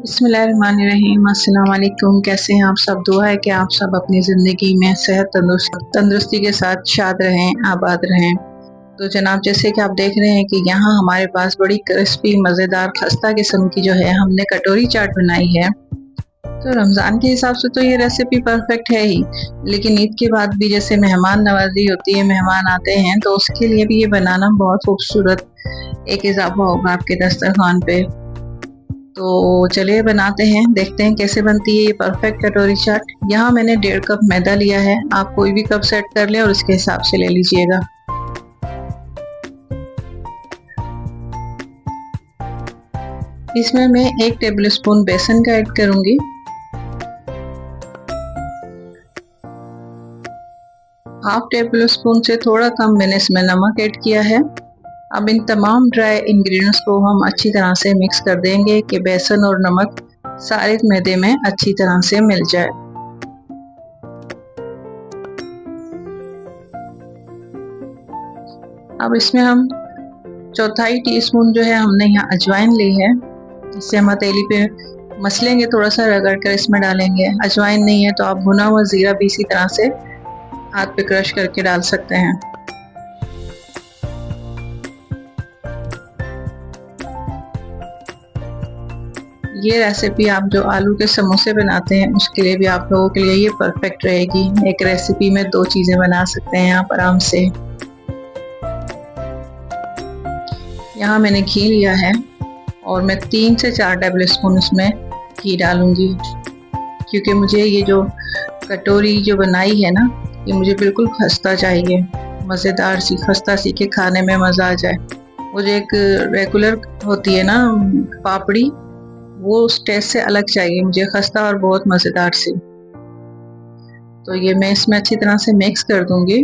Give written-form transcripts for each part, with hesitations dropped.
बिस्मिल्लाहिर्रहमानिर्रहीम। अस्सलाम वालेकुम। कैसे हैं आप सब? दुआ है कि आप सब अपनी ज़िंदगी में सेहत तंदुरुस्ती के साथ शाद रहें, आबाद रहें। तो जनाब, जैसे कि आप देख रहे हैं कि यहाँ हमारे पास बड़ी क्रिस्पी मज़ेदार खस्ता किस्म की जो है हमने कटोरी चाट बनाई है। तो रमज़ान के हिसाब से तो ये रेसिपी परफेक्ट है ही, लेकिन ईद के बाद भी जैसे मेहमान नवाजी होती है, मेहमान आते हैं, तो उसके लिए भी ये बनाना बहुत खूबसूरत एक इजाफा होगा आपके दस्तरखान पे। तो चलिए बनाते हैं, देखते हैं कैसे बनती है ये परफेक्ट कटोरी चाट। यहाँ मैंने 1.5 कप मैदा लिया है। आप कोई भी कप सेट कर लें और इसके हिसाब से ले लीजिएगा। इसमें मैं 1 टेबल स्पून बेसन का ऐड करूंगी। हाफ टेबल स्पून से थोड़ा कम मैंने इसमें नमक ऐड किया है। अब इन तमाम ड्राई इंग्रेडिएंट्स को हम अच्छी तरह से मिक्स कर देंगे कि बेसन और नमक सारे मैदे में अच्छी तरह से मिल जाए। अब इसमें हम 1/4 टीस्पून जो है हमने यहाँ अजवाइन ली है। इससे हम हथेली पे मसलेंगे, थोड़ा सा रगड़ कर इसमें डालेंगे। अजवाइन नहीं है तो आप भुना हुआ जीरा भी इसी तरह से हाथ पे क्रश करके डाल सकते हैं। ये रेसिपी आप जो आलू के समोसे बनाते हैं उसके लिए भी आप लोगों के लिए ये परफेक्ट रहेगी। एक रेसिपी में 2 चीज़ें बना सकते हैं आप आराम से। यहाँ मैंने घी लिया है और मैं 3 से 4 टेबल स्पून इसमें घी डालूंगी, क्योंकि मुझे ये जो कटोरी जो बनाई है ना, ये मुझे बिल्कुल खस्ता चाहिए, मज़ेदार सी खस्ता सी के खाने में मज़ा आ जाए। मुझे एक रेगुलर होती है ना पापड़ी, वो उस टेस्ट से अलग चाहिए मुझे, खस्ता और बहुत मज़ेदार सी। तो ये मैं इसमें अच्छी तरह से मिक्स कर दूंगी।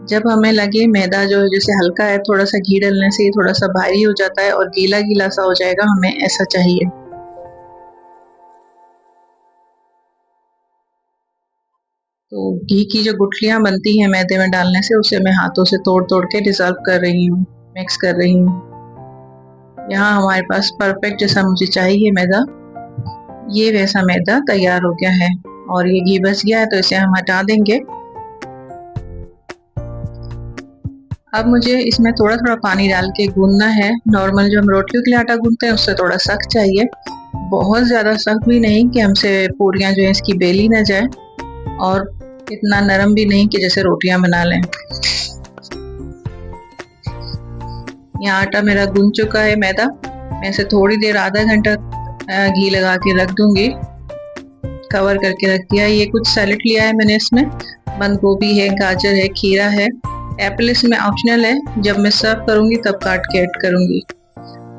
जब हमें लगे मैदा जो जैसे हल्का है, थोड़ा सा घी डालने से ये थोड़ा सा भारी हो जाता है और गीला गीला सा हो जाएगा, हमें ऐसा चाहिए। तो घी की जो गुठलियां बनती हैं मैदे में डालने से, उसे मैं हाथों से तोड़ तोड़ के डिसॉल्व कर रही हूँ, मिक्स कर रही हूँ। यहाँ हमारे पास परफेक्ट जैसा मुझे चाहिए मैदा, ये वैसा मैदा तैयार हो गया है और ये घी बच गया है तो इसे हम हटा देंगे। अब मुझे इसमें थोड़ा थोड़ा पानी डाल के गूंदना है। नॉर्मल जो हम रोटियों के लिए आटा गूंदते हैं उससे थोड़ा सख्त चाहिए, बहुत ज़्यादा सख्त भी नहीं कि हमसे पूरियाँ जो है इसकी बेली ना जाए, और इतना नरम भी नहीं कि जैसे रोटियां बना लें। यहाँ आटा मेरा गूंद चुका है मैदा। मैं इसे थोड़ी देर आधा घंटा घी लगा के रख दूंगी, कवर करके रख दिया। ये कुछ सैलेड लिया है मैंने, इसमें बंद गोभी है, गाजर है, खीरा है। एप्पल इसमें ऑप्शनल है, जब मैं सर्व करूंगी तब काट के ऐड करूंगी।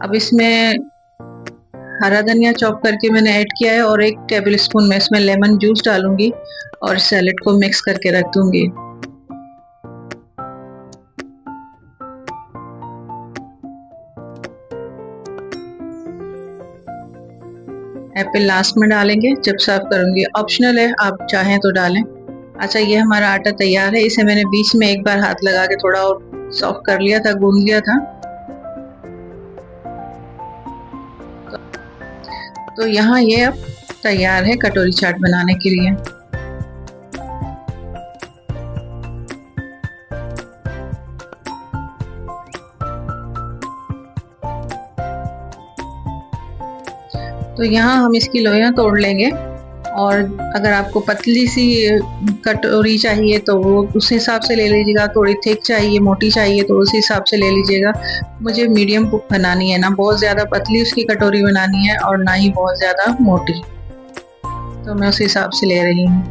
अब इसमें हरा धनिया चॉप करके मैंने ऐड किया है और 1 टेबल स्पून में इसमें लेमन जूस डालूंगी और सैलेड को मिक्स करके रख दूंगी। एप्पल लास्ट में डालेंगे जब सर्व करूंगी, ऑप्शनल है, आप चाहें तो डालें। अच्छा, ये हमारा आटा तैयार है। इसे मैंने बीच में एक बार हाथ लगा के थोड़ा और सॉफ्ट कर लिया था, गूंद लिया था। तो यहाँ ये अब तैयार है कटोरी चाट बनाने के लिए। तो यहाँ हम इसकी लोइयां तोड़ लेंगे, और अगर आपको पतली सी कटोरी चाहिए तो वो उस हिसाब से ले लीजिएगा, थोड़ी थिक चाहिए, मोटी चाहिए तो उस हिसाब से ले लीजिएगा। मुझे मीडियम बनानी है, ना बहुत ज़्यादा पतली उसकी कटोरी बनानी है और ना ही बहुत ज़्यादा मोटी, तो मैं उस हिसाब से ले रही हूँ।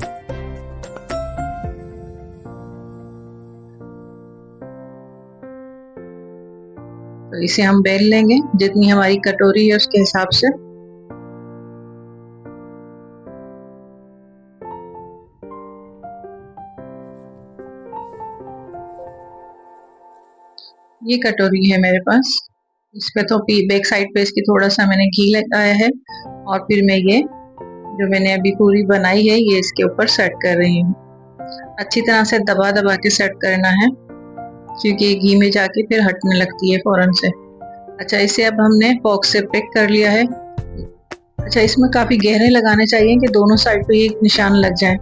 तो इसे हम बेल लेंगे जितनी हमारी कटोरी है उसके हिसाब से। ये कटोरी है मेरे पास, इस पे तो बैक साइड पे इसकी थोड़ा सा मैंने घी लगाया है, और फिर मैं ये जो मैंने अभी पूरी बनाई है ये इसके ऊपर सेट कर रही हूँ। अच्छी तरह से दबा दबा के सेट करना है, क्योंकि घी में जाके फिर हटने लगती है फौरन से। अच्छा, इसे अब हमने फॉर्क से पिक कर लिया है। अच्छा, इसमें काफ़ी गहरे लगाने चाहिए कि दोनों साइड पे एक निशान लग जाए।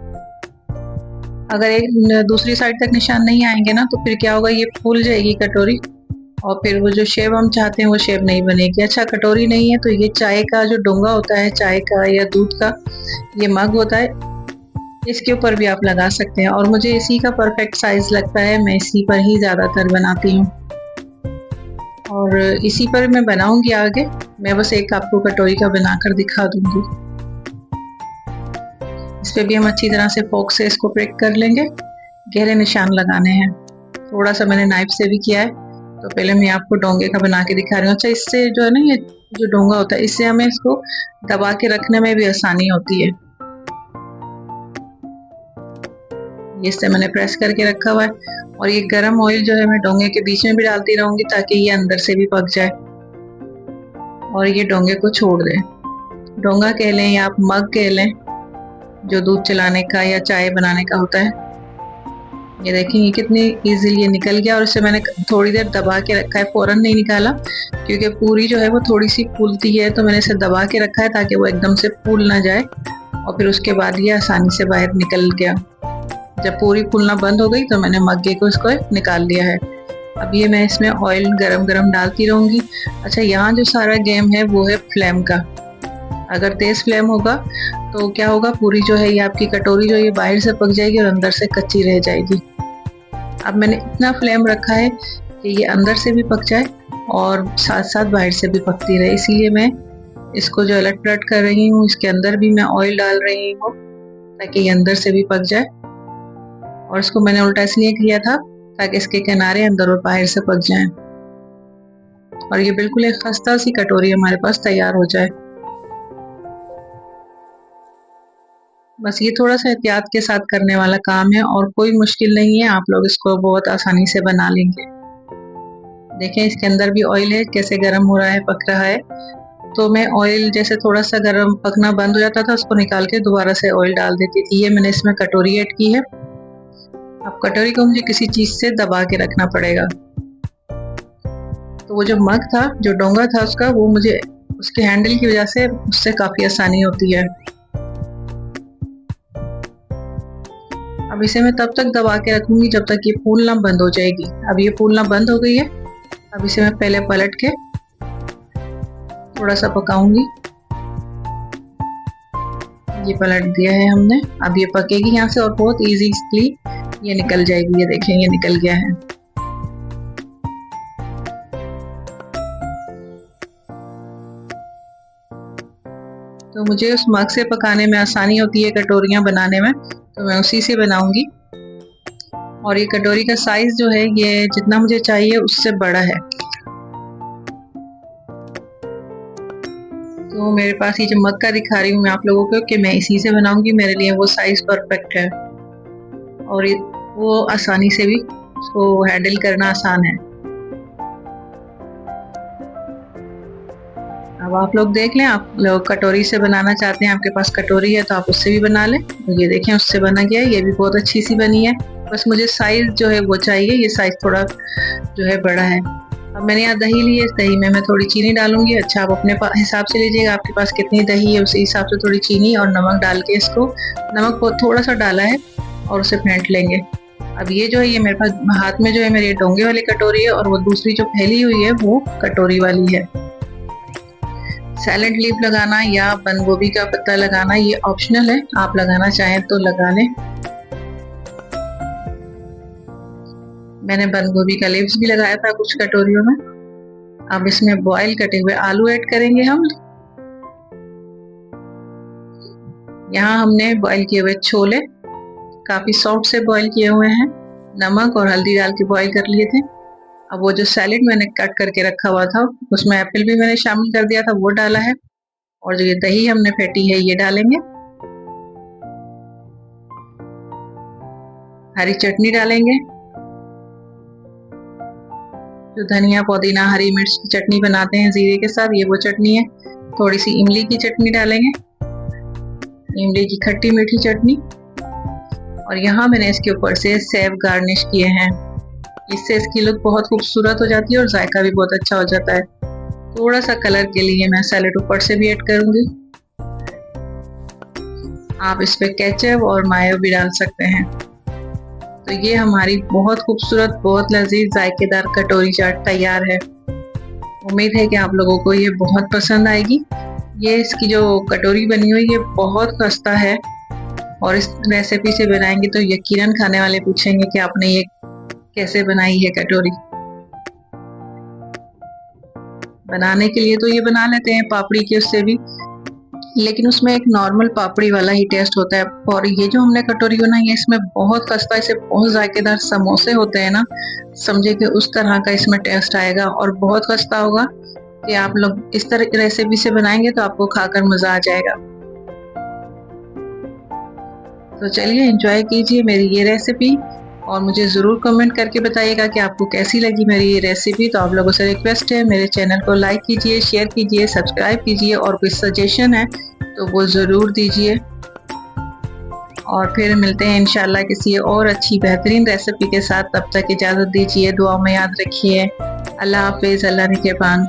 अगर एक दूसरी साइड तक निशान नहीं आएंगे ना तो फिर क्या होगा, ये फूल जाएगी कटोरी और फिर वो जो शेप हम चाहते हैं वो शेप नहीं बनेगी। अच्छा, कटोरी नहीं है तो ये चाय का जो डोंगा होता है, चाय का या दूध का ये मग होता है, इसके ऊपर भी आप लगा सकते हैं। और मुझे इसी का परफेक्ट साइज लगता है, मैं इसी पर ही ज़्यादातर बनाती हूँ और इसी पर मैं बनाऊंगी आगे। मैं बस एक आपको कटोरी का बनाकर दिखा दूंगी। इस पे भी हम अच्छी तरह से फोक से इसको ब्रेक कर लेंगे। गहरे निशान लगाने हैं, थोड़ा सा मैंने नाइफ से भी किया है। तो पहले मैं आपको डोंगे का बना के दिखा रही हूँ। अच्छा, इससे जो है ना, ये जो डोंगा होता है इससे हमें इसको दबा के रखने में भी आसानी होती है। इससे मैंने प्रेस करके रखा हुआ है और ये गरम ऑयल जो है मैं डोंगे के बीच में भी डालती रहूंगी ताकि ये अंदर से भी पक जाए और ये डोंगे को छोड़ दे। डोंगा कह लें या आप मग कह लें, जो दूध चलाने का या चाय बनाने का होता है। ये देखें, ये कितनी इजीली ये निकल गया और इसे मैंने थोड़ी देर दबा के रखा है, फौरन नहीं निकाला क्योंकि पूरी जो है वो थोड़ी सी फूलती है, तो मैंने इसे दबा के रखा है ताकि वो एकदम से फूल ना जाए और फिर उसके बाद ये आसानी से बाहर निकल गया। जब पूरी फूलना बंद हो गई तो मैंने मग्गे को इसको निकाल लिया है। अब ये मैं इसमें ऑयल गरम गरम डालती रहूँगी। अच्छा, यहाँ जो सारा गेम है वो है फ्लेम का। अगर तेज़ फ्लेम होगा तो क्या होगा, पूरी जो है ये आपकी कटोरी जो ये बाहर से पक जाएगी और अंदर से कच्ची रह जाएगी। अब मैंने इतना फ्लेम रखा है कि ये अंदर से भी पक जाए और साथ साथ बाहर से भी पकती रहे, इसीलिए मैं इसको जो अलट पलट कर रही हूँ। इसके अंदर भी मैं ऑयल डाल रही हूँ ताकि ये अंदर से भी पक जाए और इसको मैंने उल्टा इसलिए किया था ताकि इसके किनारे अंदर और बाहर से पक जाएं और ये बिल्कुल एक खस्ता सी कटोरी हमारे पास तैयार हो जाए। बस ये थोड़ा सा एहतियात के साथ करने वाला काम है और कोई मुश्किल नहीं है, आप लोग इसको बहुत आसानी से बना लेंगे। देखें, इसके अंदर भी ऑयल है, कैसे गर्म हो रहा है, पक रहा है। तो मैं ऑयल जैसे थोड़ा सा गर्म पकना बंद हो जाता था उसको निकाल के दोबारा से ऑयल डाल देती थी। ये मैंने इसमें कटोरी ऐड की है। अब कटोरी को मुझे किसी चीज से दबा के रखना पड़ेगा। तो वो जो मग था, जो डोंगा था उसका, वो मुझे उसके हैंडल की वजह से उससे काफी आसानी होती है। अब इसे मैं तब तक दबा के रखूंगी जब तक ये फूलना बंद हो जाएगी। अब ये फूलना बंद हो गई है। अब इसे मैं पहले पलट के थोड़ा सा पकाऊंगी। ये पलट दिया है हमने। अब ये पकेगी यहाँ से और बहुत इजीली ये निकल जाएगी। ये देखें, ये निकल गया है। तो मुझे उस मग से पकाने में आसानी होती है, कटोरियां बनाने में, तो मैं उसी से बनाऊंगी। और ये कटोरी का साइज जो है ये जितना मुझे चाहिए उससे बड़ा है। तो मेरे पास ये जो मग का दिखा रही हूँ मैं आप लोगों को कि मैं इसी से बनाऊंगी, मेरे लिए वो साइज परफेक्ट है और वो आसानी से भी उसको हैंडल करना आसान है। अब आप लोग देख लें, आप लोग कटोरी से बनाना चाहते हैं, आपके पास कटोरी है तो आप उससे भी बना लें। तो ये देखें, उससे बना गया है, ये भी बहुत अच्छी सी बनी है। बस मुझे साइज जो है वो चाहिए, ये साइज थोड़ा जो है बड़ा है। अब मैंने यहाँ दही ली है, इस दही में मैं थोड़ी चीनी डालूंगी। अच्छा, आप अपने हिसाब से लीजिएगा, आपके पास कितनी दही है उसी हिसाब से थोड़ी चीनी और नमक डाल के इसको, नमक को थोड़ा सा डाला है और उसे फेंट लेंगे। अब ये जो है ये मेरे पास हाथ में जो है मेरी डोंगे वाली कटोरी है और वो दूसरी जो फैली हुई है वो कटोरी वाली है। सैलेड लीफ लगाना या बंद गोभी का पत्ता लगाना ये ऑप्शनल है, आप लगाना चाहें तो लगा लें। मैंने बंद गोभी का लीव्स भी लगाया था कुछ कटोरियों में। अब इसमें बॉयल कटे हुए आलू ऐड करेंगे हम। यहाँ हमने बॉयल किए हुए छोले काफी सॉफ्ट से बॉयल किए हुए हैं, नमक और हल्दी डाल के बॉयल कर लिए थे। अब वो जो सैलेड मैंने कट करके रखा हुआ था उसमें एप्पल भी मैंने शामिल कर दिया था, वो डाला है। और जो ये दही हमने फेंटी है ये डालेंगे। हरी चटनी डालेंगे, जो धनिया पुदीना हरी मिर्च की चटनी बनाते हैं जीरे के साथ, ये वो चटनी है। थोड़ी सी इमली की चटनी डालेंगे, इमली की खट्टी मीठी चटनी। और यहाँ मैंने इसके ऊपर से सेव गार्निश किए हैं, इससे इसकी लुक बहुत खूबसूरत हो जाती है और जायका भी बहुत अच्छा हो जाता है। थोड़ा सा कलर के लिए मैं सैलेड ऊपर से भी ऐड करूंगी। आप इस पे केचप और मायो भी डाल सकते हैं। तो ये हमारी बहुत खूबसूरत, बहुत लजीज, जायकेदार कटोरी चाट तैयार है। उम्मीद है कि आप लोगों को ये बहुत पसंद आएगी। ये इसकी जो कटोरी बनी हुई है बहुत खस्ता है और इस रेसिपी से बनाएंगे तो यकीनन खाने वाले पूछेंगे कि आपने ये कैसे बनाई है कटोरी। बनाने के लिए तो ये बना लेते हैं पापड़ी के उससे भी, लेकिन उसमें एक नॉर्मल पापड़ी वाला ही टेस्ट होता है। और ये जो हमने कटोरी बनाई है इसमें बहुत खस्ता, इसे बहुत जायकेदार समोसे होते हैं ना, समझे कि उस तरह का इसमें टेस्ट आएगा और बहुत खस्ता होगा कि आप लोग इस तरह रेसिपी से बनाएंगे तो आपको खाकर मजा आ जाएगा। तो चलिए एंजॉय कीजिए मेरी ये रेसिपी और मुझे ज़रूर कमेंट करके बताइएगा कि आपको कैसी लगी मेरी ये रेसिपी। तो आप लोगों से रिक्वेस्ट है, मेरे चैनल को लाइक कीजिए, शेयर कीजिए, सब्सक्राइब कीजिए और कोई सजेशन है तो वो ज़रूर दीजिए। और फिर मिलते हैं इंशाल्लाह किसी और अच्छी बेहतरीन रेसिपी के साथ। तब तक इजाज़त दीजिए, दुआ में याद रखिए। अल्लाह हाफिज़, अल्लाह निगहबान।